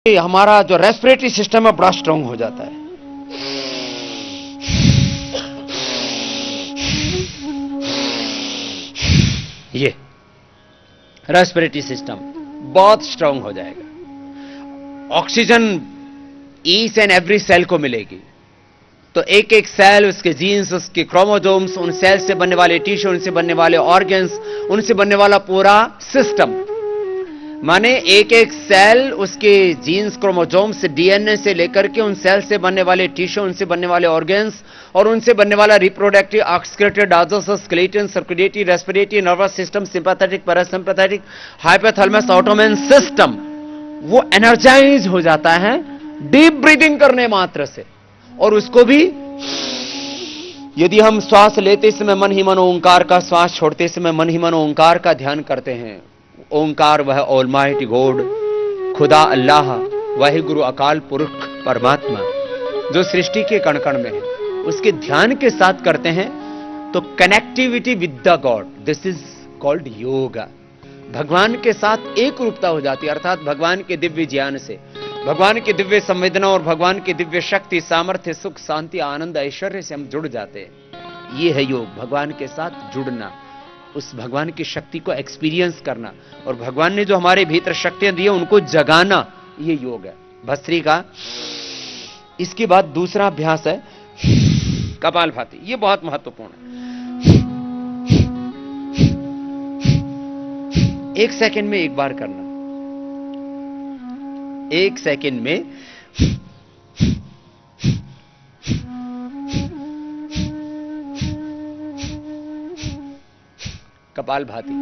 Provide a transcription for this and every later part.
हमारा जो respiratory system है बड़ा स्ट्रांग हो जाता है। ये रेस्पिरेटरी सिस्टम बहुत स्ट्रांग हो जाएगा। Oxygen each and every cell को मिलेगी। तो एक एक सेल, उसके जीन्स, उसके क्रोमोसोम्स, उन सेल से बनने वाले टिश्यू, उनसे बनने वाले ऑर्गन्स, उनसे बनने वाला पूरा सिस्टम, माने एक एक सेल उसके जीन्स, क्रोमोसोम्स, डीएनए से लेकर के उन सेल से बनने वाले टिश्यू, उनसे बनने वाले ऑर्गन्स और उनसे बनने वाला reproductive, excretory, digestive, skeleton, circulatory, respiratory, nervous system, sympathetic, parasympathetic, hypothalamus, autonomous system, वो एनर्जाइज हो जाता है डीप ब्रीदिंग करने मात्र से। और उसको भी यदि हम श्वास लेते समय मन ही मन ओंकार का, श्वास छोड़ते समय मन ही मन ओंकार का ध्यान करते हैं। ओंकार वह ऑलमाइटी गॉड, खुदा अल्लाह, वह गुरु अकाल पुरख परमात्मा जो सृष्टि के कण कण में है, उसके ध्यान के साथ करते हैं तो connectivity with the God, this is called yoga. भगवान के साथ एक रूपता हो जाती है, अर्थात भगवान के दिव्य ज्ञान से, भगवान की दिव्य संवेदना और भगवान की दिव्य शक्ति, सामर्थ्य, सुख, शांति, आनंद, ऐश्वर्य से हम जुड़ जाते हैं। यह है योग, भगवान के साथ जुड़ना, उस भगवान की शक्ति को एक्सपीरियंस करना और भगवान ने जो हमारे भीतर शक्तियां दी है उनको जगाना, ये योग है भस्त्री का। इसके बाद दूसरा अभ्यास है कपालभाति। ये बहुत महत्वपूर्ण है। 1 सेकंड में एक बार करना, 1 सेकंड में कपालभाति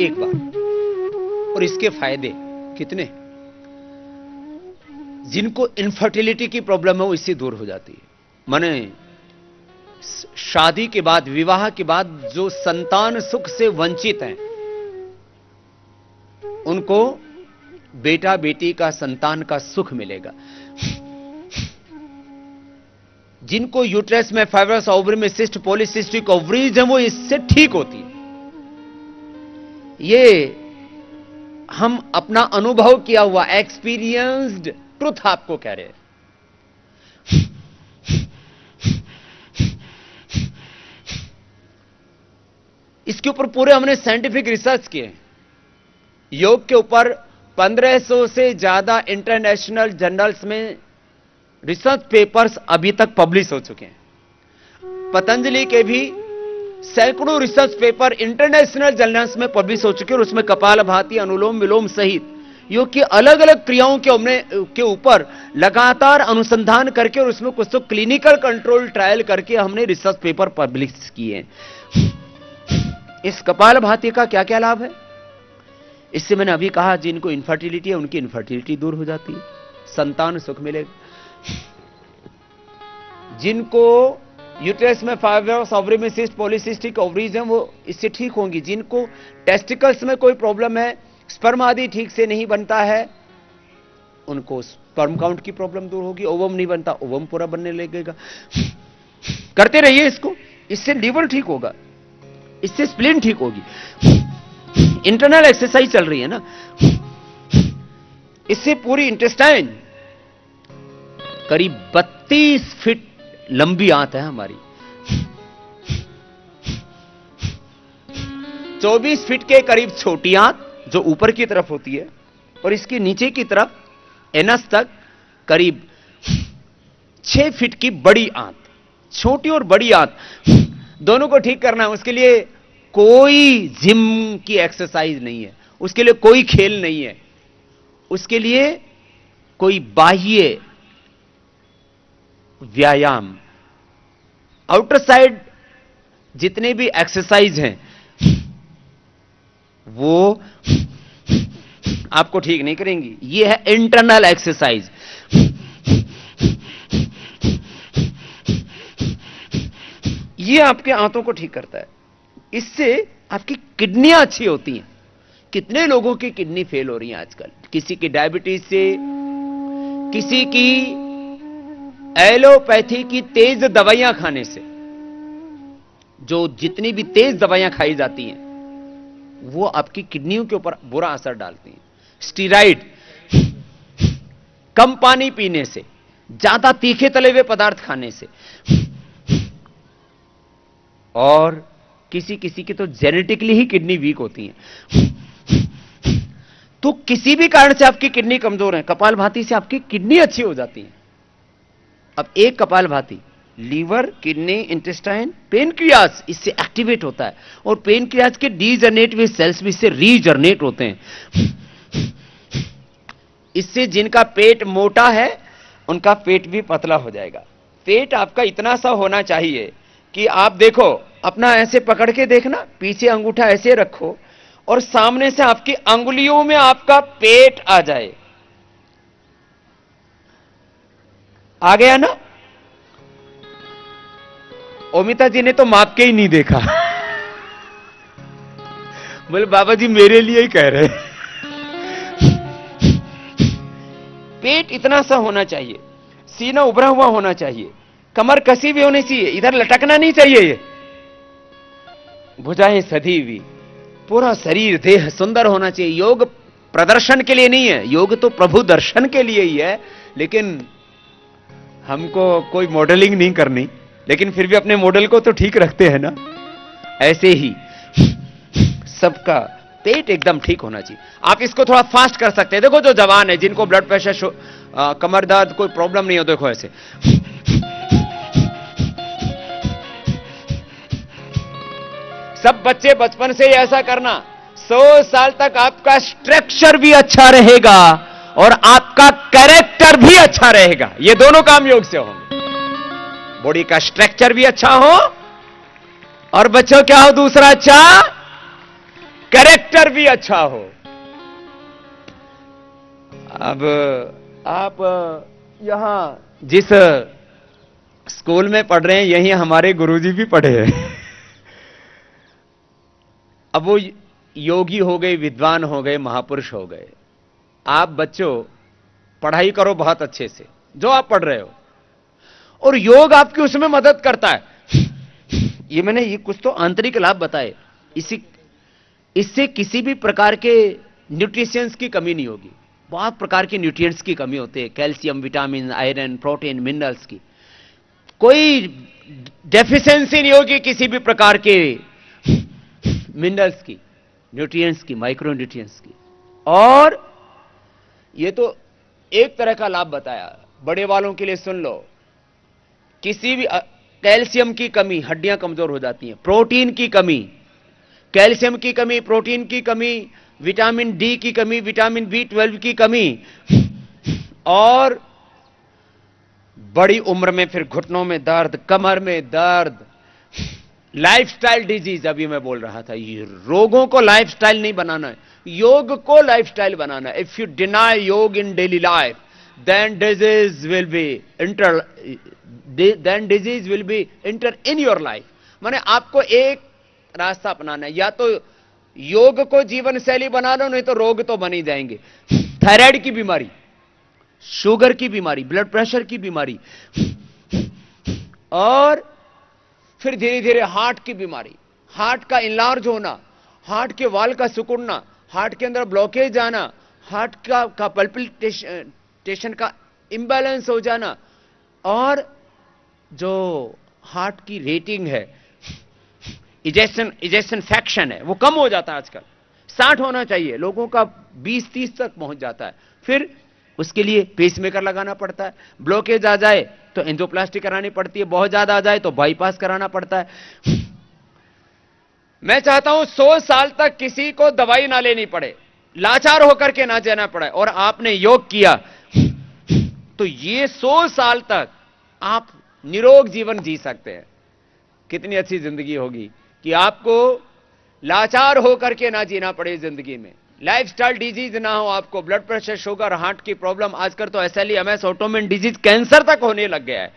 एक बार। और इसके फायदे कितने, जिनको इनफर्टिलिटी की प्रॉब्लम है वो इससे दूर हो जाती है। माने शादी के बाद, विवाह के बाद जो संतान सुख से वंचित हैं, उनको बेटा बेटी का, संतान का सुख मिलेगा। जिनको यूट्रस में फाइब्रस ओवरी में सिस्ट, पॉलीसिस्टिक ओवरीज है, वो इससे ठीक होती है। ये हम अपना अनुभव किया हुआ एक्सपीरियंस्ड ट्रुथ आपको कह रहे हैं। इसके ऊपर पूरे हमने साइंटिफिक रिसर्च किए। योग के ऊपर 1500 से ज्यादा इंटरनेशनल जर्नल्स में रिसर्च पेपर्स अभी तक पब्लिश हो चुके हैं। पतंजलि के भी सैकड़ों रिसर्च पेपर इंटरनेशनल जर्नल्स में पब्लिश हो चुके हैं और उसमें कपालभाति, अनुलोम विलोम सहित योग की अलग अलग क्रियाओं के ऊपर लगातार अनुसंधान करके और उसमें कुछ तो क्लिनिकल कंट्रोल ट्रायल करके हमने रिसर्च पेपर पब्लिश किए। इस कपालभाति का क्या क्या लाभ है? इससे मैंने अभी कहा, जिनको इनफर्टिलिटी है उनकी इनफर्टिलिटी दूर हो जाती है, संतान सुख मिलेगा। जिनको यूट्रस में फाइब्रस ओवरी में सिस्ट, पॉलीसिस्टिक ओवरीज हैं, वो इससे ठीक होंगी। जिनको टेस्टिकल्स में कोई प्रॉब्लम है, स्पर्म आदि ठीक से नहीं बनता है, उनको स्पर्म काउंट की प्रॉब्लम दूर होगी। ओवम नहीं बनता, ओवम पूरा बनने लगेगा। करते रहिए इसको, इससे लीवर ठीक होगा, इससे स्प्लीन ठीक होगी। इंटरनल एक्सरसाइज चल रही है ना, इससे पूरी इंटेस्टाइन, करीब 32 फीट लंबी आंत है हमारी, 24 फीट के करीब छोटी आंत जो ऊपर की तरफ होती है, और इसके नीचे की तरफ एनस तक करीब 6 फीट की बड़ी आंत। छोटी और बड़ी आंत दोनों को ठीक करना है। उसके लिए कोई जिम की एक्सरसाइज नहीं है, उसके लिए कोई खेल नहीं है, उसके लिए कोई बाह्य व्यायाम, आउटर साइड जितने भी एक्सरसाइज हैं वो आपको ठीक नहीं करेंगी। ये है इंटरनल एक्सरसाइज। ये आपके आंतों को ठीक करता है। इससे आपकी किडनियां अच्छी होती हैं। कितने लोगों की किडनी फेल हो रही है आजकल, किसी की डायबिटीज से, किसी की एलोपैथी की तेज दवाइयां खाने से। जो जितनी भी तेज दवाइयां खाई जाती हैं वो आपकी किडनियों के ऊपर बुरा असर डालती हैं। स्टीराइड, कम पानी पीने से, ज्यादा तीखे तले हुए पदार्थ खाने से, और किसी किसी की तो जेनेटिकली ही किडनी वीक होती है। तो किसी भी कारण से आपकी किडनी कमजोर है, कपालभाति से आपकी किडनी अच्छी हो जाती है। अब एक kapalbhati liver, kidney, intestine, pancreas इससे एक्टिवेट होता है, और पेनक्रियास के डीजनरेटिव सेल्स भी इससे रीजनरेट होते हैं। इससे जिनका पेट मोटा है उनका पेट भी पतला हो जाएगा। पेट आपका इतना सा होना चाहिए कि आप देखो, अपना ऐसे पकड़ के देखना, पीछे अंगूठा ऐसे रखो और सामने से आपकी अंगुलियों में आपका पेट आ जाए। आ गया ना? ओमिता जी ने तो माप के ही नहीं देखा। बोले बाबा जी मेरे लिए ही कह रहे। पेट इतना सा होना चाहिए, सीना उभरा हुआ होना चाहिए, कमर कसी भी होनी चाहिए, इधर लटकना नहीं चाहिए, ये भुजाएं सधी हुई, पूरा शरीर देह सुंदर होना चाहिए। योग प्रदर्शन के लिए नहीं है, योग तो प्रभु दर्शन के लिए ही है। लेकिन हमको कोई मॉडलिंग नहीं करनी, लेकिन फिर भी अपने मॉडल को तो ठीक रखते हैं ना। ऐसे ही सबका पेट एकदम ठीक होना चाहिए। आप इसको थोड़ा फास्ट कर सकते हैं। देखो जो जवान है, जिनको ब्लड प्रेशर, कमर दर्द, कोई प्रॉब्लम नहीं हो, देखो ऐसे सब बच्चे बचपन से ही ऐसा करना। 100 साल तक आपका स्ट्रक्चर भी अच्छा रहेगा और आपका कैरेक्टर भी अच्छा रहेगा। ये दोनों काम योग से होंगे। बॉडी का स्ट्रक्चर भी अच्छा हो और बच्चों क्या हो दूसरा, अच्छा कैरेक्टर भी अच्छा हो। अब आप यहां जिस स्कूल में पढ़ रहे हैं, यहीं हमारे गुरुजी भी पढ़े हैं। अब वो योगी हो गए, विद्वान हो गए, महापुरुष हो गए। आप बच्चों पढ़ाई करो बहुत अच्छे से, जो आप पढ़ रहे हो, और योग आपकी उसमें मदद करता है। ये मैंने ये कुछ तो आंतरिक लाभ बताए। इससे किसी भी प्रकार के न्यूट्रिशंस की कमी नहीं होगी। बहुत प्रकार के न्यूट्रिएंट्स की कमी होती है, calcium, vitamin, iron, protein, minerals की कोई डेफिशिएंसी नहीं होगी, किसी भी प्रकार के मिनरल्स की, न्यूट्रिएंट्स की, माइक्रो न्यूट्रिएंट्स की। और ये तो एक तरह का लाभ बताया। बड़े वालों के लिए सुन लो, किसी भी कैल्शियम की कमी, हड्डियां कमजोर हो जाती हैं। प्रोटीन की कमी, कैल्शियम की कमी, प्रोटीन की कमी, विटामिन डी की कमी, विटामिन B12 की कमी, और बड़ी उम्र में फिर घुटनों में दर्द, कमर में दर्द, लाइफस्टाइल डिजीज। अभी मैं बोल रहा था, ये रोगों को लाइफस्टाइल नहीं बनाना है, योग को लाइफस्टाइल बनाना है। If you deny yoga in daily life, then disease will be enter in your life। माने आपको एक रास्ता अपनाना है, या तो योग को जीवन शैली बना लो, नहीं तो रोग तो बन ही जाएंगे। थायराइड की बीमारी, शुगर की बीमारी, ब्लड प्रेशर की बीमारी, और फिर धीरे धीरे हार्ट की बीमारी, हार्ट का इनलार्ज होना, हार्ट के वाल का सिकुड़ना, हार्ट के अंदर ब्लॉकेज आना, हार्ट का पल्पिटेशन का इंबैलेंस हो जाना, और जो हार्ट की रेटिंग है, इजेक्शन फ्रैक्शन है, वो कम हो जाता है। आजकल 60 होना चाहिए, लोगों का 20-30 तक पहुंच जाता है। फिर उसके लिए पेसमेकर लगाना पड़ता है। ब्लॉकेज आ जाए तो एंजियोप्लास्टी करानी पड़ती है, बहुत ज्यादा आ जाए तो बाईपास कराना पड़ता है। मैं चाहता हूं 100 साल तक किसी को दवाई ना लेनी पड़े, लाचार होकर के ना जाना पड़े, और आपने योग किया तो ये 100 साल तक आप निरोग जीवन जी सकते हैं। कितनी अच्छी जिंदगी होगी कि आपको लाचार होकर के ना जीना पड़े जिंदगी में, लाइफस्टाइल डिजीज ना हो आपको, ब्लड प्रेशर, शुगर, हार्ट की प्रॉब्लम, आजकल तो SLE, MS, autoimmune disease, cancer तक होने लग गया है।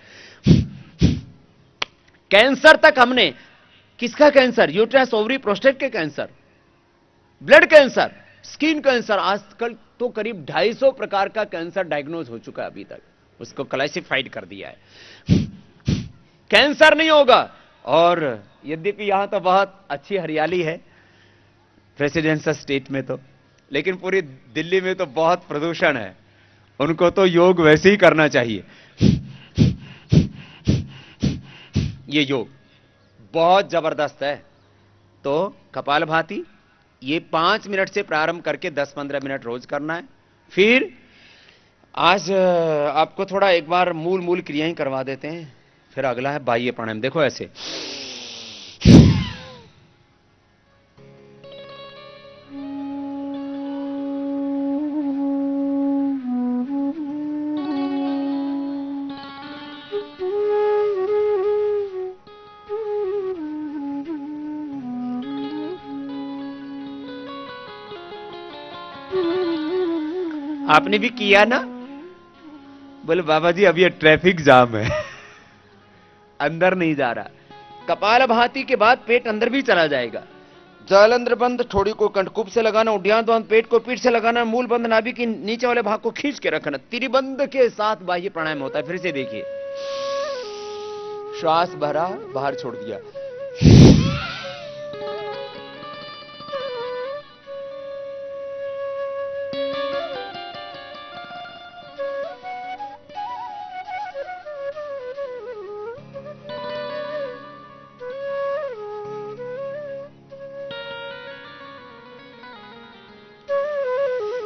कैंसर तक हमने, किसका कैंसर, यूट्रस, ओवरी, प्रोस्टेट के cancer, blood cancer, skin cancer, आजकल तो करीब 250 प्रकार का कैंसर डायग्नोज हो चुका है। अभी तक उसको क्लासिफाइड कर दिया है। कैंसर नहीं होगा। और यद्यपि यहां तो बहुत अच्छी हरियाली है प्रेसिडेंशियल स्टेट में तो, लेकिन पूरी दिल्ली में तो बहुत प्रदूषण है। उनको तो योग वैसे ही करना चाहिए। ये योग बहुत जबरदस्त है। तो कपालभाति ये 5 मिनट से प्रारंभ करके 10-15 मिनट रोज करना है। फिर आज आपको थोड़ा एक बार मूल मूल क्रियाएं करवा देते हैं। फिर अगला है बाह्य प्राणायाम। देखो ऐसे, आपने भी किया ना? बोले बाबा जी अभी ये ट्रैफिक जाम है। अंदर नहीं जा रहा। कपालभाति के बाद पेट अंदर भी चला जाएगा। जालंधर बंद, थोड़ी को कंठकूप से लगाना, उड्यान बंद पेट को पीठ से लगाना, मूल बंद नाभि के नीचे वाले भाग को खींच के रखना। त्रिबंध के साथ बाह्य प्राणायाम होता है। फिर से देखिए, श्वास भरा, बाहर छोड़ दिया।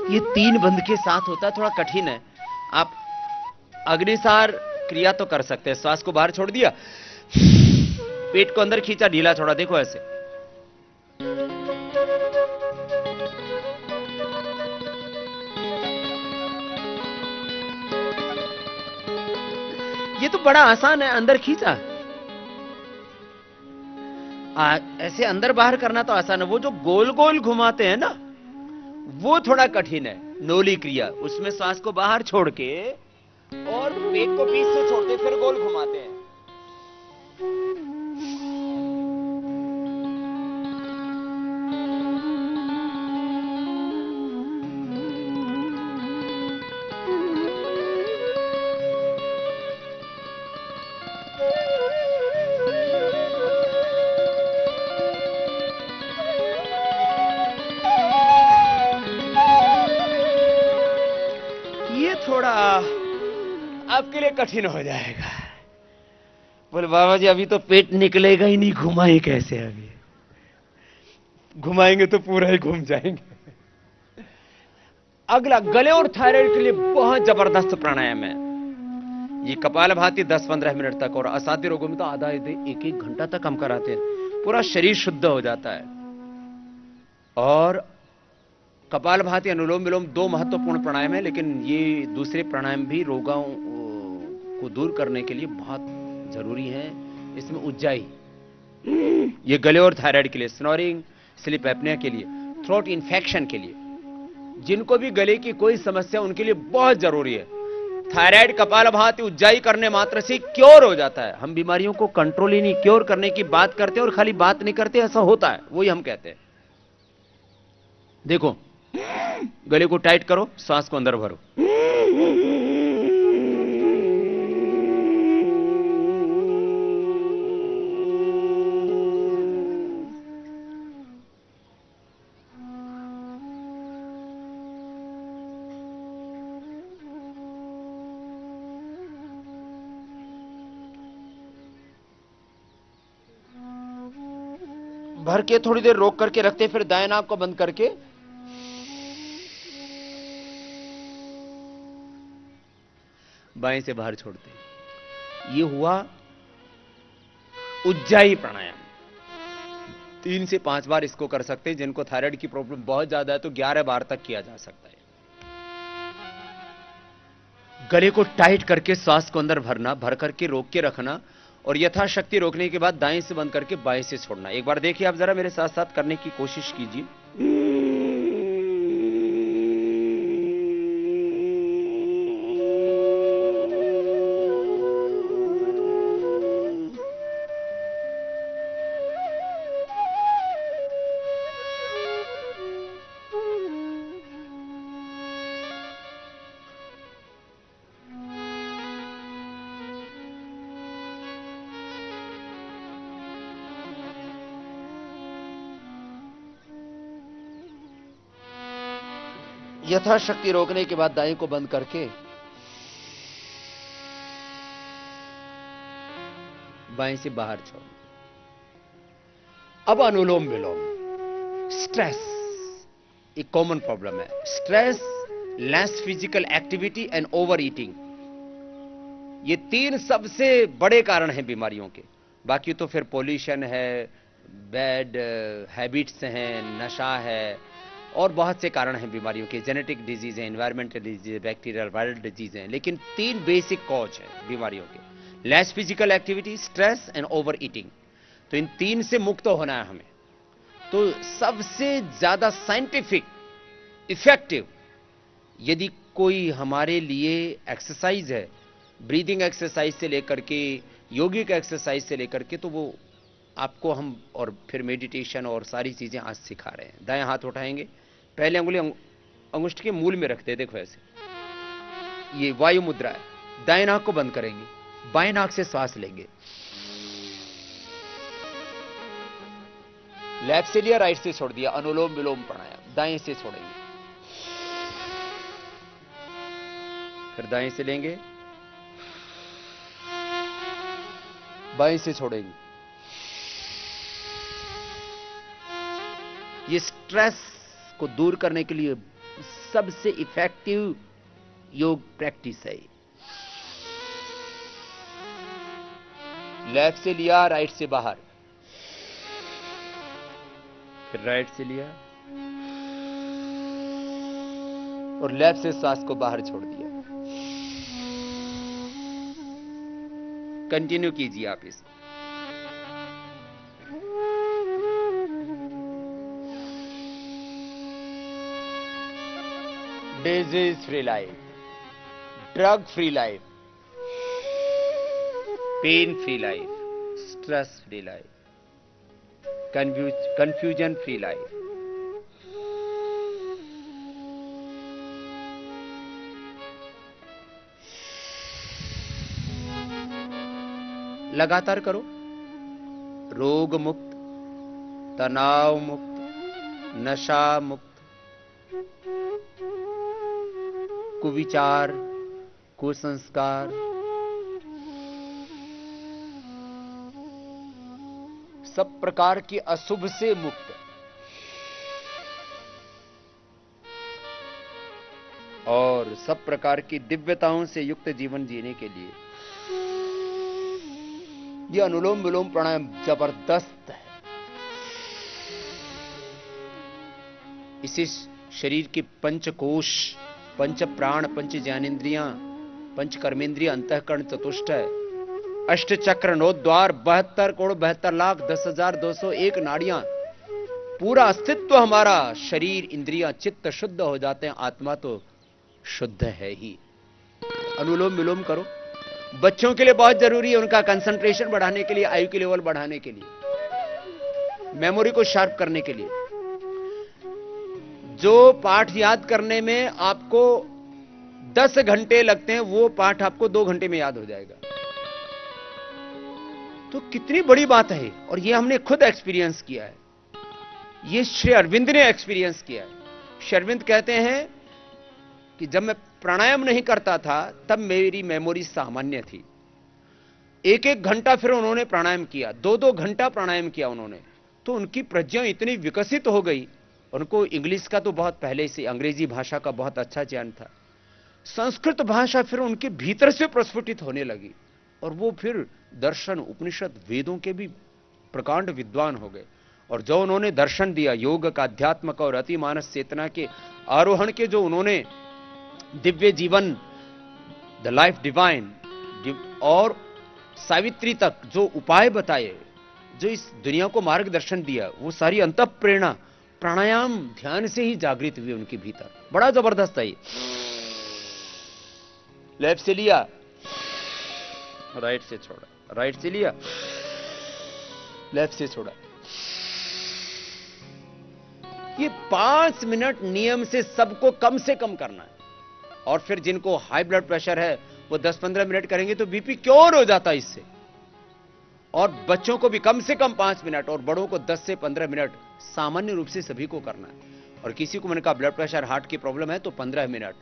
ये 3 बंद के साथ होता है, थोड़ा कठिन है। आप अग्निसार क्रिया तो कर सकते हैं। श्वास को बाहर छोड़ दिया, पेट को अंदर खींचा, ढीला छोड़ा। देखो ऐसे, ये तो बड़ा आसान है। अंदर खींचा, ऐसे अंदर बाहर करना तो आसान है। वो जो गोल गोल घुमाते हैं ना, वो थोड़ा कठिन है। नोली क्रिया, उसमें श्वास को बाहर छोड़ के और पेट को पीठ से छोड़ते फिर गोल घुमाते हैं। ये थोड़ा आपके लिए कठिन हो जाएगा। बोले बाबा जी अभी तो पेट निकलेगा ही नहीं, घुमाए कैसे? अभी घुमाएंगे तो पूरा ही घूम जाएंगे। अगला गले और थायराइड के लिए बहुत जबरदस्त प्राणायाम है। ये कपालभाति 10-15 मिनट तक, और असाध्य रोगों में तो आधा 1-1 घंटा तक हम कराते हैं। पूरा शरीर शुद्ध हो जाता है। और कपालभाति, अनुलोम विलोम 2 महत्वपूर्ण प्राणायाम है, लेकिन ये दूसरे प्राणायाम भी रोगों को दूर करने के लिए बहुत जरूरी है। इसमें उज्जाई, ये गले और थायराइड के लिए, स्नोरिंग, स्लीप एपनिया के लिए, थ्रोट इन्फेक्शन के लिए, जिनको भी गले की कोई समस्या, उनके लिए बहुत जरूरी है। थायराइड कपालभाति उज्जाई करने मात्र से क्योर हो जाता है। हम बीमारियों को कंट्रोल ही नहीं, क्योर करने की बात करते हैं और खाली बात नहीं करते, ऐसा होता है, वही हम कहते हैं। देखो, गले को टाइट करो, सांस को अंदर भरो। भर के थोड़ी देर रोक करके रखते, फिर दाएं नाक को बंद करके बाएं से बाहर छोड़ते। ये हुआ उज्जाई प्राणायाम। 3 से 5 बार इसको कर सकते हैं। जिनको थायराइड की प्रॉब्लम बहुत ज्यादा है तो 11 बार तक किया जा सकता है। गले को टाइट करके सांस को अंदर भरना, भर करके रोक के रखना, और यथाशक्ति रोकने के बाद दाएं से बंद करके बाएं से छोड़ना। एक बार देखिए, आप जरा मेरे साथ साथ करने की कोशिश कीजिए। यथाशक्ति रोकने के बाद दाएं को बंद करके बाएं से बाहर छोड़। अब अनुलोम विलोम। स्ट्रेस एक कॉमन प्रॉब्लम है। Stress, less physical activity and over eating, ये तीन सबसे बड़े कारण हैं बीमारियों के। बाकी तो फिर पॉल्यूशन है, बैड हैबिट्स हैं, नशा है, और बहुत से कारण हैं बीमारियों के। जेनेटिक डिजीज है, environmental disease, bacterial viral disease हैं, लेकिन तीन बेसिक कॉज हैं बीमारियों के। Less physical activity, stress and over eating. तो इन तीन से मुक्त होना है हमें। तो सबसे ज्यादा साइंटिफिक, इफेक्टिव यदि कोई हमारे लिए एक्सरसाइज है, ब्रीदिंग एक्सरसाइज से लेकर के योगिक एक्सरसाइज से लेकर के, तो वो आपको हम और फिर मेडिटेशन और सारी चीजें आज सिखा रहे हैं। दाएं हाथ उठाएंगे, पहले अंगुली अंगुष्ठ के मूल में रखते हैं, देखो ऐसे, ये वायु मुद्रा है। दाएं नाक को बंद करेंगे, बाएं नाक से सांस लेंगे। लेफ्ट से लिया, राइट से छोड़ दिया। अनुलोम विलोम प्राणायाम। दाएं से छोड़ेंगे, फिर दाएं से लेंगे, बाएं से छोड़ेंगे। ये स्ट्रेस को दूर करने के लिए सबसे इफेक्टिव योग प्रैक्टिस है। लेफ्ट से लिया, राइट से बाहर, फिर राइट से लिया और लेफ्ट से सांस को बाहर छोड़ दिया। कंटिन्यू कीजिए आप इस। Disease free life, drug free life, pain free life, stress free life, confusion free life. लगातार करो। रोग मुक्त, तनाव मुक्त, नशा मुक्त, कुविचार, कुसंस्कार, सब प्रकार की अशुभ से मुक्त, और सब प्रकार की दिव्यताओं से युक्त जीवन जीने के लिए यह अनुलोम विलोम प्राणायाम जबरदस्त है। इसे शरीर के पंचकोश, पंच प्राण, पंच ज्ञानेन्द्रियां, पंच कर्मेंद्रिय, अंतःकरण, चतुष्ट है, अष्ट चक्र, 9 द्वार, 72 करोड़ 72 लाख 10,201 नाड़ियां, पूरा अस्तित्व हमारा, शरीर, इंद्रियां, चित्त शुद्ध हो जाते हैं। आत्मा तो शुद्ध है ही। अनुलोम विलोम करो। बच्चों के लिए बहुत जरूरी है, उनका कंसंट्रेशन बढ़ाने के लिए, आयु के लेवल बढ़ाने के लिए, मेमोरी को शार्प करने के लिए। जो पाठ याद करने में आपको 10 घंटे लगते हैं, वो पाठ आपको 2 घंटे में याद हो जाएगा। तो कितनी बड़ी बात है, और ये हमने खुद एक्सपीरियंस किया है। ये श्री अरविंद ने एक्सपीरियंस किया है। श्री अरविंद कहते हैं कि जब मैं प्राणायाम नहीं करता था तब मेरी मेमोरी सामान्य थी। 1-1 घंटा फिर उन्होंने प्राणायाम किया, 2-2 घंटा प्राणायाम किया उन्होंने, तो उनकी प्रज्ञा इतनी विकसित हो गई। उनको इंग्लिश का तो बहुत पहले से, अंग्रेजी भाषा का बहुत अच्छा ज्ञान था। संस्कृत भाषा फिर उनके भीतर से प्रस्फुटित होने लगी, और वो फिर दर्शन, उपनिषद, वेदों के भी प्रकांड विद्वान हो गए। और जो उन्होंने दर्शन दिया, योग का, अध्यात्म का और अतिमानस चेतना के आरोहण के जो उन्होंने दिव्य जीवन, द लाइफ डिवाइन, और सावित्री तक जो उपाय बताए, जो इस दुनिया को मार्गदर्शन दिया, वो सारी अंतःप्रेरणा प्राणायाम, ध्यान से ही जागृत हुई उनके भीतर। बड़ा जबरदस्त है ये। लेफ्ट से लिया, राइट से छोड़ा, राइट से लिया, लेफ्ट से छोड़ा। ये 5 मिनट नियम से सबको कम से कम करना है। और फिर जिनको हाई ब्लड प्रेशर है वो 10-15 मिनट करेंगे तो बीपी क्योर हो जाता है इससे। और बच्चों को भी कम से कम 5 मिनट, और बड़ों को 10 से 15 मिनट सामान्य रूप से सभी को करना है। और किसी को मैंने कहा ब्लड प्रेशर, हार्ट की प्रॉब्लम है तो 15 मिनट।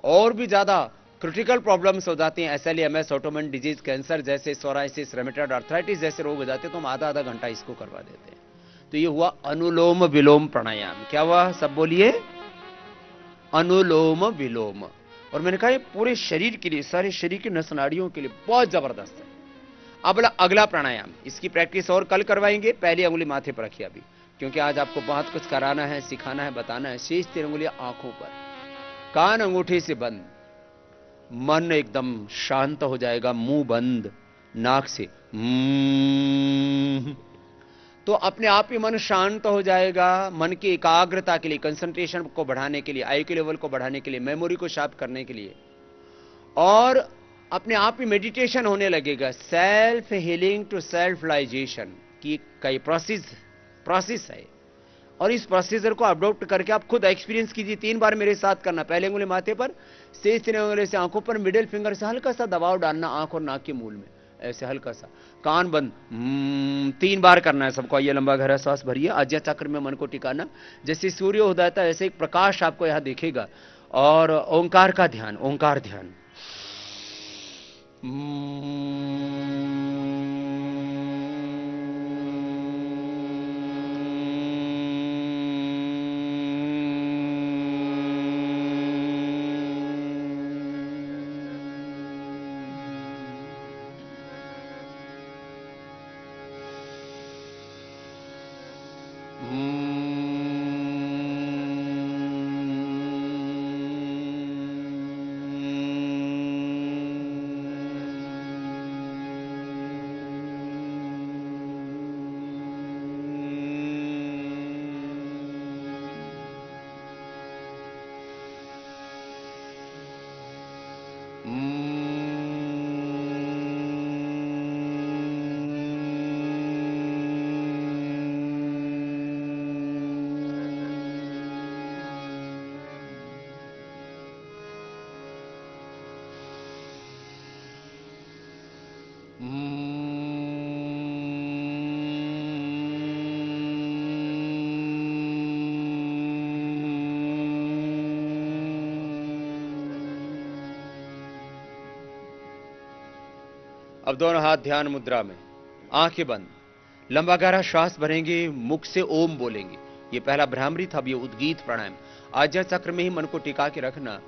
और भी ज्यादा क्रिटिकल प्रॉब्लम्स हो जाती हैं, एसएलईएमएस, ऑटोइम्यून डिजीज, कैंसर जैसे, सोराइसिस, रेमेटॉइड आर्थराइटिस जैसे रोग हो जाते हैं, तो हम आधा आधा घंटा इसको करवा देते हैं। तो ये हुआ अनुलोम विलोम प्राणायाम। क्या हुआ, सब बोलिए, अनुलोम विलोम। और मैंने कहा ये पूरे शरीर के लिए, सारे शरीर की नस नाड़ियों के लिए बहुत जबरदस्त है। अब अगला प्राणायाम, इसकी प्रैक्टिस और कल करवाएंगे। पहली अंगुली माथे पर रखिए अभी, क्योंकि आज आपको बहुत कुछ कराना है, सिखाना है, बताना है। शेष 3 अंगुलियां आंखों पर, कान अंगूठे से बंद, मन एकदम शांत हो जाएगा, मुंह बंद, नाक से तो अपने आप ही मन शांत हो जाएगा। मन की एकाग्रता के लिए, कंसंट्रेशन को बढ़ाने के लिए, आई के लेवल को बढ़ाने के लिए, मेमोरी को शार्प करने के लिए, और अपने आप ही मेडिटेशन होने लगेगा। सेल्फ हीलिंग टू सेल्फ लाइजेशन की कई प्रोसेस है, और इस प्रोसीजर को अडॉप्ट करके आप खुद एक्सपीरियंस कीजिए। 3 बार मेरे साथ करना। पहले उंगली माथे पर, शेष 3 उंगली से आंखों पर, मिडिल फिंगर से हल्का सा दबाव डालना आंख और नाक के मूल में, ऐसे हल्का सा, कान बंद। 3 बार करना है सबको। आइए, लंबा गहरा सांस भरिए, आज्ञा चक्र में मन को टिकाना। जैसे सूर्य उदयता है ऐसे एक प्रकाश आपको यहां दिखेगा, और ओंकार का ध्यान, ओंकार ध्यान। अब दोनों हाथ ध्यान मुद्रा में, आंखें बंद, लंबा गहरा श्वास भरेंगे, मुख से ओम बोलेंगे। ये पहला भ्रामरी था, अब ये उद्गीत प्राणायाम। आज्ञा चक्र में ही मन को टिका के रखना,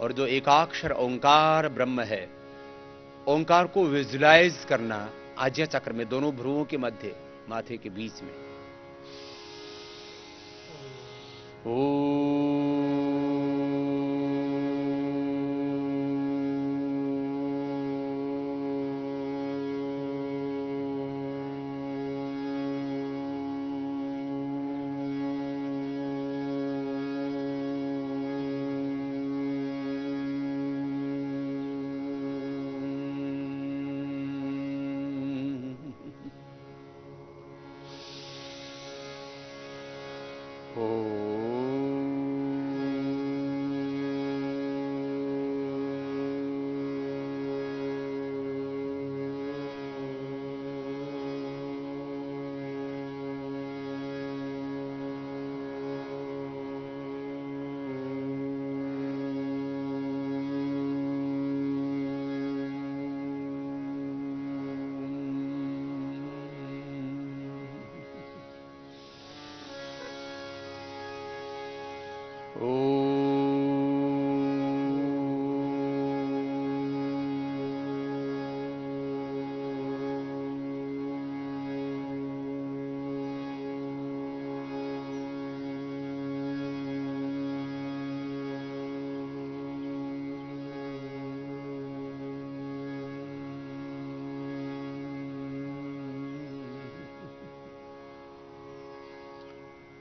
और जो एकाक्षर ओंकार ब्रह्म है, ओंकार को विजुलाइज करना आज्ञा चक्र में, दोनों भ्रुवों के मध्य, माथे के बीच में।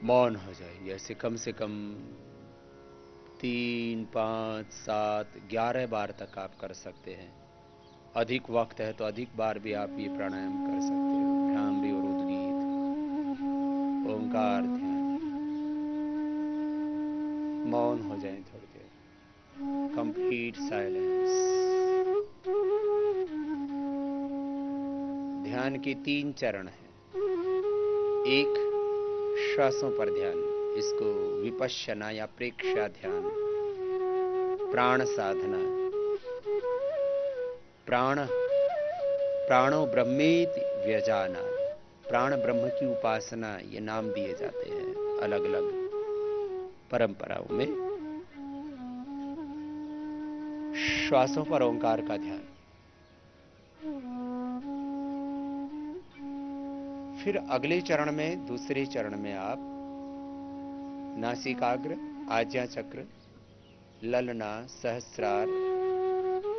मौन हो जाएंगे ऐसे कम से कम 3, 5, 7, 11 बार तक आप कर सकते हैं। अधिक वक्त है तो अधिक बार भी आप ये प्राणायाम कर सकते हो। भ्रामरी और उद्गीत, ओंकार ध्यान। मौन हो जाए थोड़ी देर, कंप्लीट साइलेंस। ध्यान के 3 चरण हैं। एक, श्वासों पर ध्यान, इसको विपश्यना या प्रेक्षा ध्यान, प्राण साधना, प्राणो ब्रह्मेति व्यजाना, प्राण ब्रह्म की उपासना, ये नाम दिए जाते हैं अलग अलग परंपराओं में। श्वासों पर ओंकार का ध्यान। फिर अगले चरण में, दूसरे चरण में आप नासिकाग्र, आज्ञा चक्र, ललना, सहस्रार,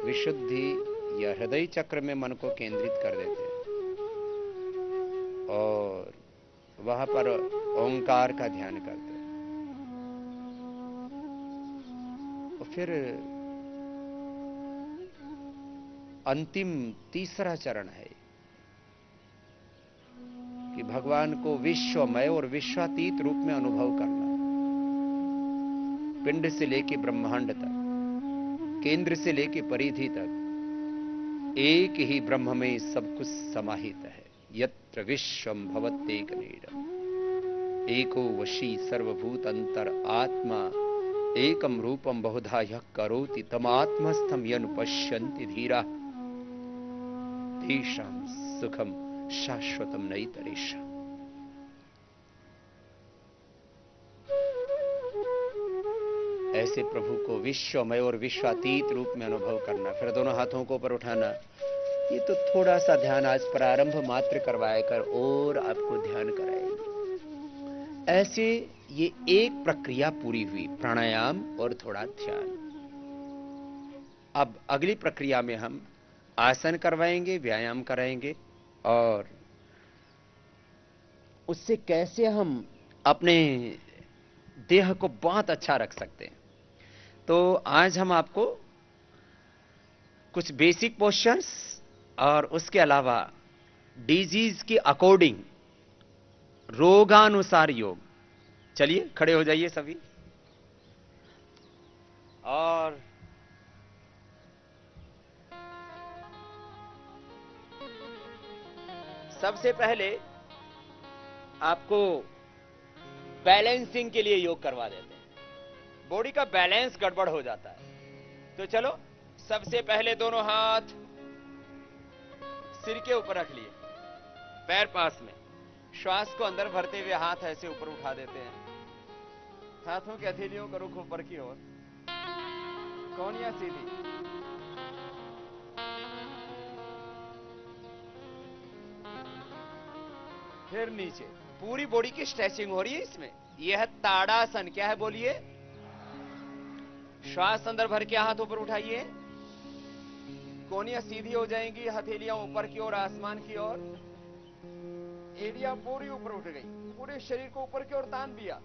विशुद्धि या हृदय चक्र में मन को केंद्रित कर देते हैं और वहां पर ओंकार का ध्यान करते हैं। और फिर अंतिम तीसरा चरण है कि भगवान को विश्वमय और विश्वातीत रूप में अनुभव करना। पिंड से लेके ब्रह्मांड तक, केंद्र से लेके परिधि तक एक ही ब्रह्म में सब कुछ समाहित है। यत्र विश्वम भवत्येकमेव एको वशी सर्वभूत अंतर आत्मा एकम रूपम बहुधा यः करोति तमात्मस्थम यनुपश्यन्ति धीरा तेषां सुखम शाश्वतम नैतरेषाम्। ऐसे प्रभु को विश्वमय और विश्वातीत रूप में अनुभव करना। फिर दोनों हाथों को ऊपर उठाना। ये तो थोड़ा सा ध्यान आज प्रारंभ मात्र करवाया कर और आपको ध्यान कराएंगे। ऐसे ये एक प्रक्रिया पूरी हुई, प्राणायाम और थोड़ा ध्यान। अब अगली प्रक्रिया में हम आसन करवाएंगे, व्यायाम कराएंगे और उससे कैसे हम अपने देह को बहुत अच्छा रख सकते हैं। तो आज हम आपको कुछ बेसिक पोस्चर्स और उसके अलावा डिजीज के अकॉर्डिंग रोगानुसार योग। चलिए खड़े हो जाइए सभी। और सबसे पहले आपको बैलेंसिंग के लिए योग करवा देते हैं। बॉडी का बैलेंस गड़बड़ हो जाता है। तो चलो, सबसे पहले दोनों हाथ सिर के ऊपर रख लिए, पैर पास में। श्वास को अंदर भरते हुए हाथ ऐसे ऊपर उठा देते हैं। हाथों की हथेलियों का रुख ऊपर की ओर, कोहनियां सीधी। फिर नीचे। पूरी बॉडी की स्ट्रेचिंग हो रही है इसमें। यह है ताड़ासन। क्या है बोलिए? श्वास अंदर भर के हाथ ऊपर उठाइए, कोहनियां सीधी हो जाएंगी, हथेलियां ऊपर की ओर, आसमान की ओर। एड़ियां पूरी ऊपर उठ गई, पूरे शरीर को ऊपर की ओर तान दिया।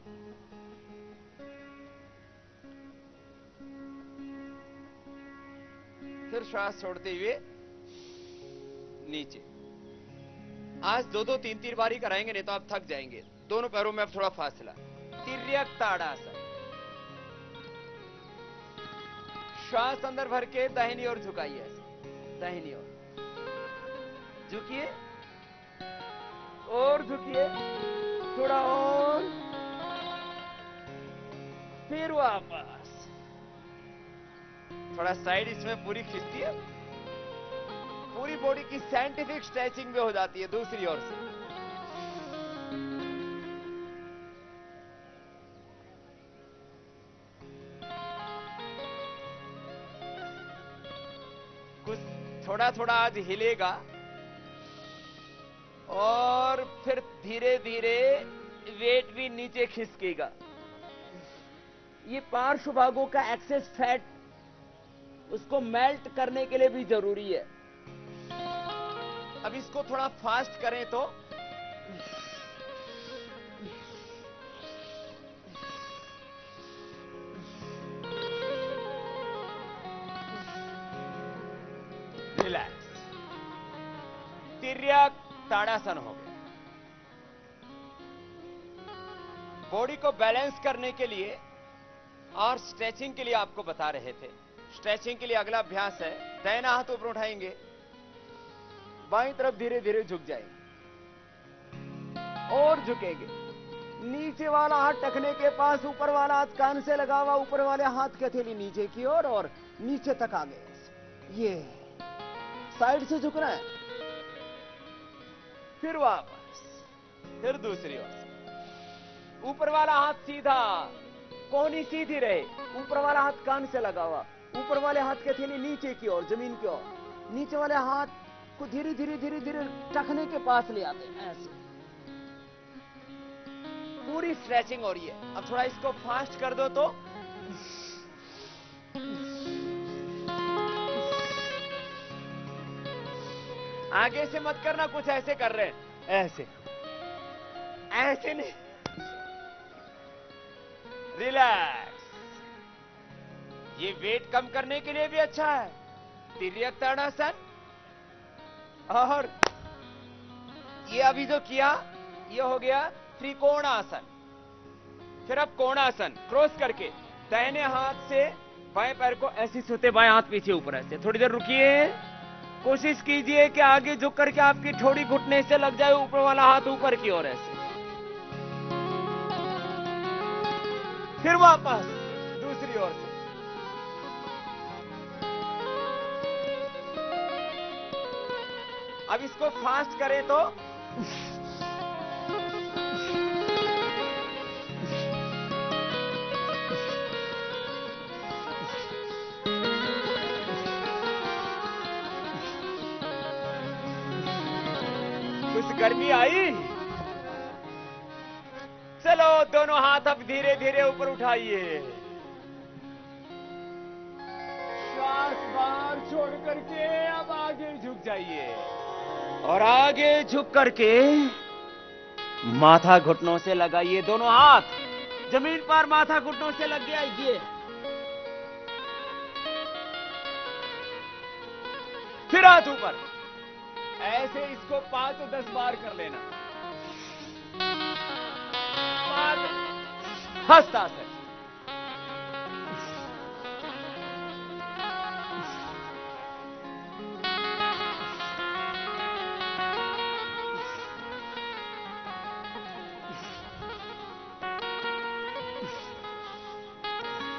फिर श्वास छोड़ते हुए नीचे। आज दो दो तीन तीन बारी कराएंगे, नहीं तो आप थक जाएंगे। दोनों पैरों में अब थोड़ा फासला। तिर्यक ताड़ासन। श्वास अंदर भर के दाहिनी ओर झुकाइए, दाहिनी ओर झुकिए और झुकिए, थोड़ा और, फिर वापस। थोड़ा साइड इसमें पूरी खींचती है। पूरी बॉडी की साइंटिफिक स्ट्रेचिंग भी हो जाती है दूसरी ओर से। कुछ थोड़ा थोड़ा आज हिलेगा और फिर धीरे धीरे वेट भी नीचे खिसकेगा। ये पार्श्व भागों का एक्सेस फैट, उसको मेल्ट करने के लिए भी जरूरी है। अब इसको थोड़ा फास्ट करें तो रिलैक्स। तिर्यक ताड़ासन हो गया। बॉडी को बैलेंस करने के लिए और स्ट्रेचिंग के लिए आपको बता रहे थे। स्ट्रेचिंग के लिए अगला अभ्यास है, दाहिना हाथ ऊपर उठाएंगे, बाईं तरफ धीरे धीरे झुक जाएंगे और झुकेंगे, नीचे वाला हाथ टखने के पास, ऊपर वाला हाथ कान से लगा हुआ, ऊपर वाले हाथ की हथेली नीचे की ओर और नीचे तक आगे। ये साइड से झुकना है। फिर वापस, फिर दूसरी ओर से। ऊपर वाला हाथ सीधा, कोहनी सीधी रहे, ऊपर वाला हाथ कान से लगा हुआ, ऊपर वाले हाथ की हथेली नीचे की ओर, जमीन की ओर। नीचे वाले हाथ को धीरे धीरे धीरे धीरे टखने के पास ले आते हैं, ऐसे। पूरी स्ट्रेचिंग हो रही है। अब थोड़ा इसको फास्ट कर दो तो आगे से मत करना, कुछ ऐसे कर रहे हैं, ऐसे ऐसे नहीं, रिलैक्स। ये वेट कम करने के लिए भी अच्छा है। तिर्यक ताड़ासन, और ये अभी जो किया ये हो गया त्रिकोणासन। फिर अब कोणासन, क्रॉस करके दाहिने हाथ से बाएं पैर को ऐसे सोते, बाएं हाथ पीछे ऊपर ऐसे। थोड़ी देर रुकिए, कोशिश कीजिए कि आगे झुक करके आपकी ठोड़ी घुटने से लग जाए, ऊपर वाला हाथ ऊपर की ओर ऐसे। फिर वापस दूसरी ओर से। अब इसको फास्ट करें तो कुछ गर्मी आई। चलो दोनों हाथ अब धीरे धीरे ऊपर उठाइए, श्वास बाहर छोड़ करके अब आगे झुक जाइए, और आगे झुक करके माथा घुटनों से लगाइए। दोनों हाथ जमीन पर, माथा घुटनों से लग गया। ये फिर हाथ ऊपर, ऐसे इसको 5 से 10 बार कर लेना। हस्तासन,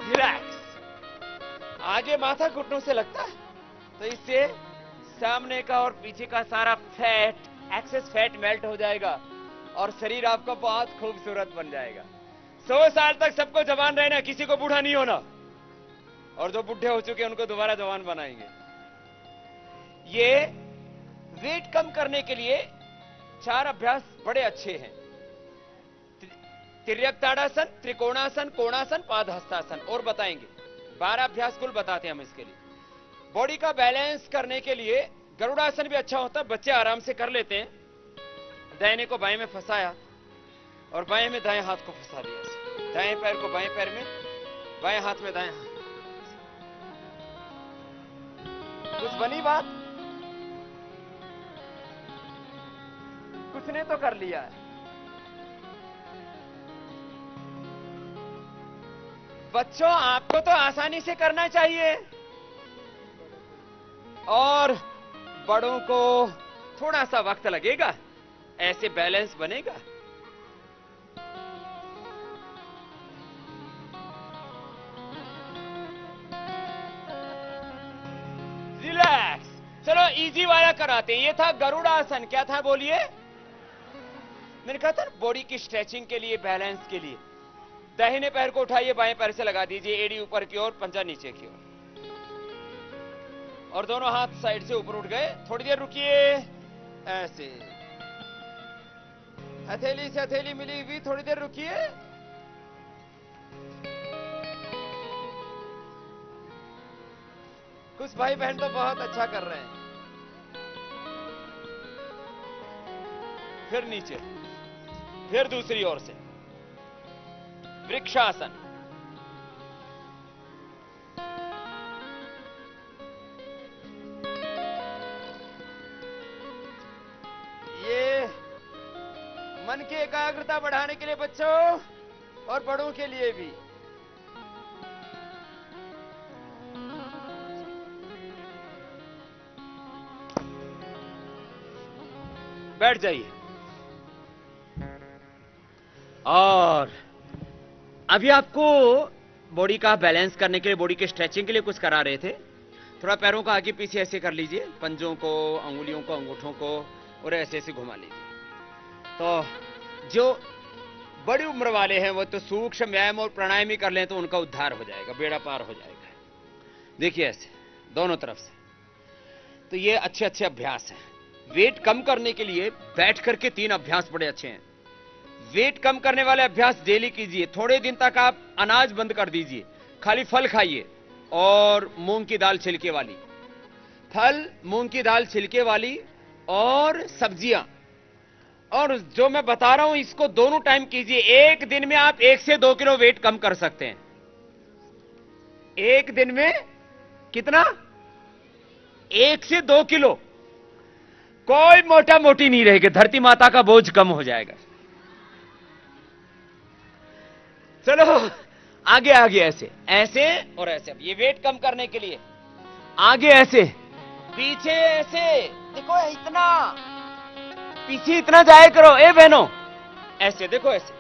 रिलैक्स। आगे माथा घुटनों से लगता है तो इससे सामने का और पीछे का सारा फैट, एक्सेस फैट मेल्ट हो जाएगा और शरीर आपका बहुत खूबसूरत बन जाएगा। 100 साल तक सबको जवान रहना, किसी को बूढ़ा नहीं होना, और जो बूढ़े हो चुके हैं उनको दोबारा जवान बनाएंगे। ये वेट कम करने के लिए 4 अभ्यास बड़े अच्छे हैं। तिर्यक ताड़ासन, त्रिकोणासन, कोणासन, पादहस्तासन, और बताएंगे। 12 अभ्यास कुल बताते हैं हम इसके लिए। बॉडी का बैलेंस करने के लिए गरुड़ासन भी अच्छा होता है, बच्चे आराम से कर लेते हैं। दाहिने को बाएं में फंसाया और बाएं में दाएं हाथ को फंसा दिया। दाएं पैर को बाएं पैर में, बाएं हाथ में दाएं हाथ। कुछ बनी बात? कुछ ने तो कर लिया है। बच्चों, आपको तो आसानी से करना चाहिए, और बड़ों को थोड़ा सा वक्त लगेगा, ऐसे बैलेंस बनेगा। रिलैक्स। चलो इजी वाला कराते हैं। ये था गरुड़ासन। क्या था बोलिए? मैंने कहा था बॉडी की स्ट्रेचिंग के लिए, बैलेंस के लिए। दाहिने पैर को उठाइए, बाएं पैर से लगा दीजिए, एड़ी ऊपर की ओर, पंजा नीचे की ओर, और दोनों हाथ साइड से ऊपर उठ गए। थोड़ी देर रुकिए, ऐसे हथेली से हथेली मिली हुई, थोड़ी देर रुकिए। कुछ भाई बहन तो बहुत अच्छा कर रहे हैं। फिर नीचे, फिर दूसरी ओर से वृक्षासन। ये मन की एकाग्रता बढ़ाने के लिए बच्चों और बड़ों के लिए भी। बैठ जाइए। और अभी आपको बॉडी का बैलेंस करने के लिए, बॉडी के स्ट्रेचिंग के लिए कुछ करा रहे थे। थोड़ा पैरों को आगे पीछे ऐसे कर लीजिए, पंजों को, अंगुलियों को, अंगूठों को, और ऐसे ऐसे घुमा लीजिए। तो जो बड़ी उम्र वाले हैं वो तो सूक्ष्म व्यायाम और प्राणायाम ही कर लें तो उनका उद्धार हो जाएगा, बेड़ा पार हो जाएगा। देखिए ऐसे दोनों तरफ से। तो ये अच्छे अच्छे अभ्यास हैं। वेट कम करने के लिए बैठ करके 3 अभ्यास बड़े अच्छे हैं। वेट कम करने वाले अभ्यास डेली कीजिए। थोड़े दिन तक आप अनाज बंद कर दीजिए, खाली फल खाइए और मूंग की दाल छिलके वाली, फल, मूंग की दाल छिलके वाली और सब्जियां। और जो मैं बता रहा हूं इसको दोनों टाइम कीजिए। एक दिन में आप 1 से 2 किलो वेट कम कर सकते हैं। एक दिन में कितना? 1 से 2 किलो। कोई मोटा मोटी नहीं रहेगी, धरती माता का बोझ कम हो जाएगा। चलो आगे आगे, ऐसे ऐसे और ऐसे। अब ये वेट कम करने के लिए आगे ऐसे, पीछे ऐसे, देखो इतना पीछे इतना जाया करो। ए बहनों, ऐसे देखो, ऐसे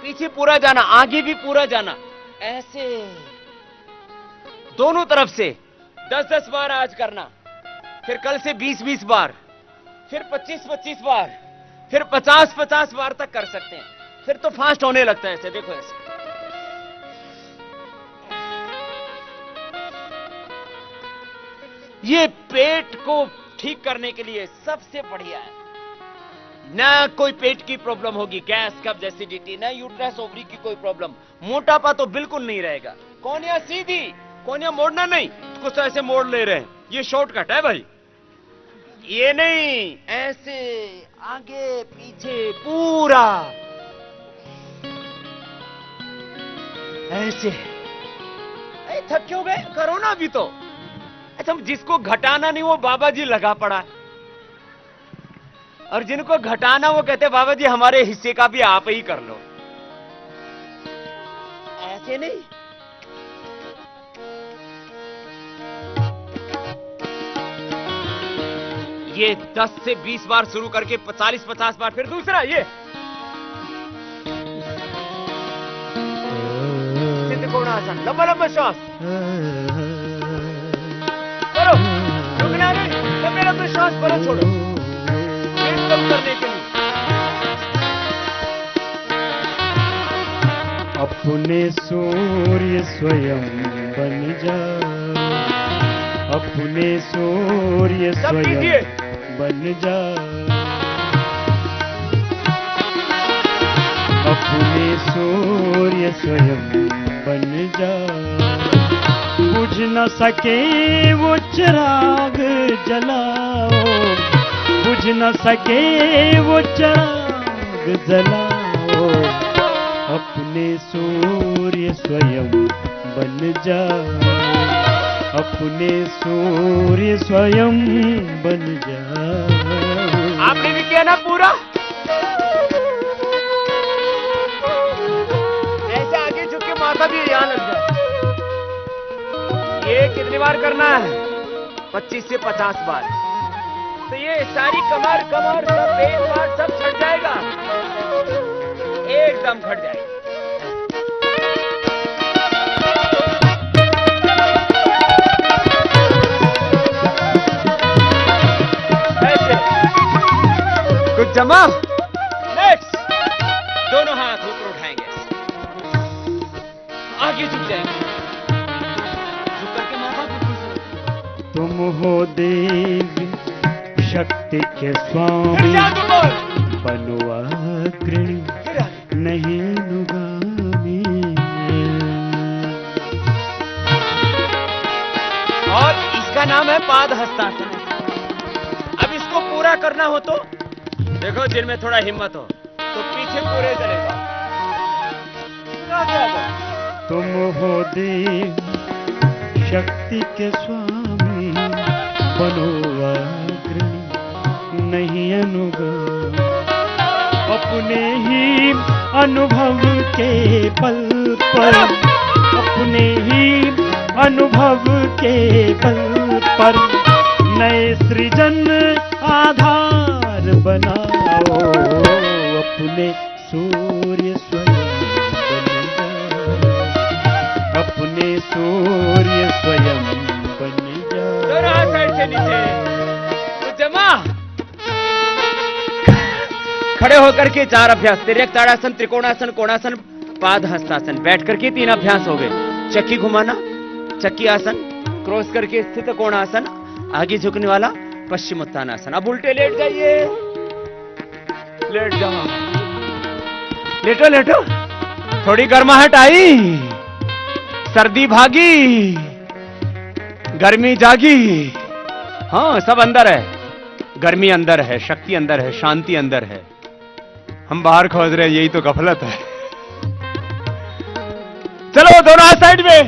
पीछे पूरा जाना, आगे भी पूरा जाना, ऐसे दोनों तरफ से 10-10 बार आज करना। फिर कल से 20-20 बार, फिर 25-25 बार, फिर 50-50 बार तक कर सकते हैं। फिर तो फास्ट होने लगता है। ऐसे देखो, ऐसे ये पेट को ठीक करने के लिए सबसे बढ़िया है। ना कोई पेट की प्रॉब्लम होगी, गैस, कब्ज, एसिडिटी, ना यूट्रस, ओवरी की कोई प्रॉब्लम, मोटापा तो बिल्कुल नहीं रहेगा। कोनिया सीधी, कोनिया मोड़ना नहीं, कुछ तो ऐसे मोड़ ले रहे हैं, ये शॉर्टकट है भाई। ये नहीं, ऐसे आगे पीछे पूरा ऐसे। थक क्यों गए? करो ना अभी तो। अच्छा, जिसको घटाना नहीं वो बाबा जी लगा पड़ा है, और जिनको घटाना वो कहते बाबा जी हमारे हिस्से का भी आप ही कर लो। ऐसे नहीं। ये 10 से 20 बार शुरू करके 40-50 बार, फिर दूसरा ये सिद्ध कोणासन, लंबा लंबा श्वास करो, रुकना नहीं, लंबे लंबे श्वास भरो, छोड़ो, वेट कम करने के लिए। अपने सूर्य स्वयं बन जा, अपने सूर्य स्वयं बन जा, अपने सूर्य स्वयं बन जा। बुझ न सके वो चिराग जलाओ, बुझ न सके वो चिराग जलाओ, अपने सूर्य स्वयं बन जा, अपने सूर्य स्वयं बन जा। आपने भी किया ना पूरा? ऐसे आगे झुक के माथा भी यहां लग जाए। ये कितनी बार करना है? 25 से 50 बार। तो ये सारी कमर सब पेट पार्ट सब छट जाएगा, एकदम फट जाएगा। कुछ जमा। नेक्स्ट, दोनों हाथ ऊपर उठाएंगे, आगे झुक जाएंगे, झुक करके माथा को। तुम हो देवी शक्ति के स्वामी, बनो अग्रणी नहीं अनुगामी। और इसका नाम है पाद हस्तासन। अब इसको पूरा करना हो तो देखो, जिनमें थोड़ा हिम्मत हो तो पीछे पूरे चले जाओ। तुम हो देव शक्ति के स्वामी, बनो अग्रणी नहीं अनुगामी। अपने ही अनुभव के बल पर, अपने ही अनुभव के बल पर नए सृजन आधार बनाओ, अपने सूर्य स्वयं बन जाओ, अपने सूर्य स्वयं बन जाओ। दोनों हाथ साइड से नीचे, तो जमा खड़े होकर के 4 अभ्यास, तिर्यक ताड़ासन, त्रिकोणासन, कोणासन, पाद हस्तासन। बैठ करके 3 अभ्यास हो गए। चक्की घुमाना, चक्की आसन, क्रॉस करके स्थित कोणासन, आगे झुकने वाला पश्चिमोत्तानासन। अब उल्टे लेट जाइए, लेट जाओ, लेटो लेटो। थोड़ी गर्माहट आई, सर्दी भागी, गर्मी जागी। हाँ, सब अंदर है, गर्मी अंदर है, शक्ति अंदर है, शांति अंदर है। हम बाहर खोज रहे हैं, यही तो गफलत है। चलो दोनों हाथ साइड में,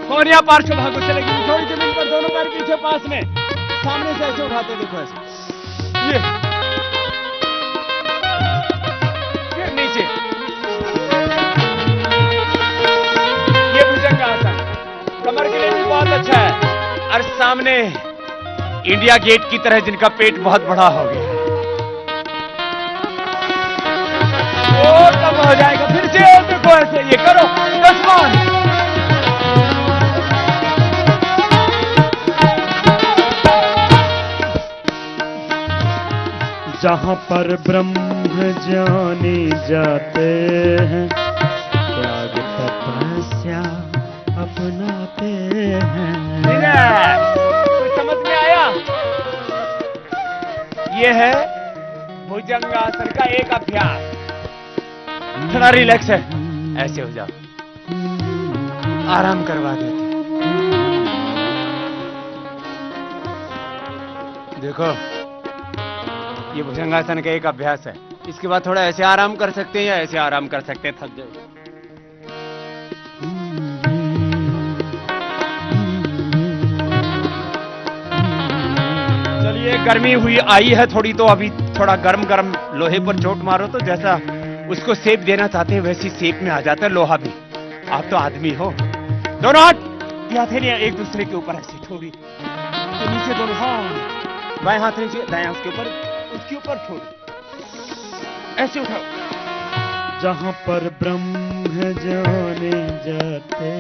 कोरिया पार्श्व भागो चलेगी। थोड़ी जमीन पर, दोनों पैर पीछे पास में, सामने से ऐसे उठाते, देखो ऐसे, ये फिर नीचे, ये भुजंगासन कमर के लिए भी बहुत अच्छा है। और सामने इंडिया गेट की तरह जिनका पेट बहुत बड़ा हो गया, और कम हो जाएगा। फिर से देखो ऐसे, ये करो 10 बार। जहाँ पर ब्रह्म जाने जाते हैं, त्याग तपस्या अपनाते हैं। तो समझ में आया? ये है भुजंगासन का एक अभ्यास। थोड़ा रिलैक्स है, ऐसे हो जाओ, आराम करवा देते। देखो, ये भुजंगासन का एक अभ्यास है। इसके बाद थोड़ा ऐसे आराम कर सकते हैं या ऐसे आराम कर सकते हैं, थक जाए। चलिए, गर्मी हुई आई है थोड़ी, तो अभी थोड़ा गरम गरम लोहे पर चोट मारो तो जैसा उसको शेप देना चाहते हैं वैसी शेप में आ जाता है लोहा भी। आप तो आदमी हो। दोनों हाथ या हथेलियां एक दूसरे के ऊपर ऐसे, थोड़ी तो नीचे दोनों हाथ, बाएं हाथ नीचे, दाएं उसके ऊपर, उसके ऊपर थोड़ी ऐसे उठाओ। जहाँ पर ब्रह्म जाने जाते,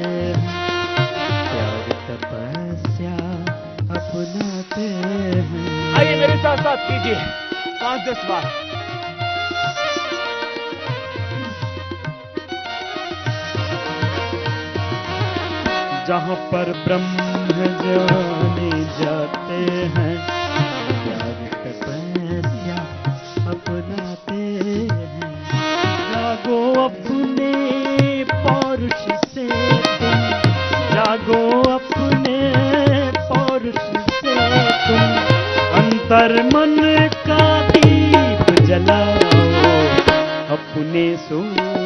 त्याग तपस्या अपनाते हैं। आइए मेरे साथ साथ कीजिए 5-10 बार। जहाँ पर ब्रह्म जाने जाते हैं, त्याग तपस्या अपनाते हैं। जागो अपने पौरुष से तुम, जागो अपने पौरुष से तुम, अंतर मन का दीप जलाओ, अपने सूर्य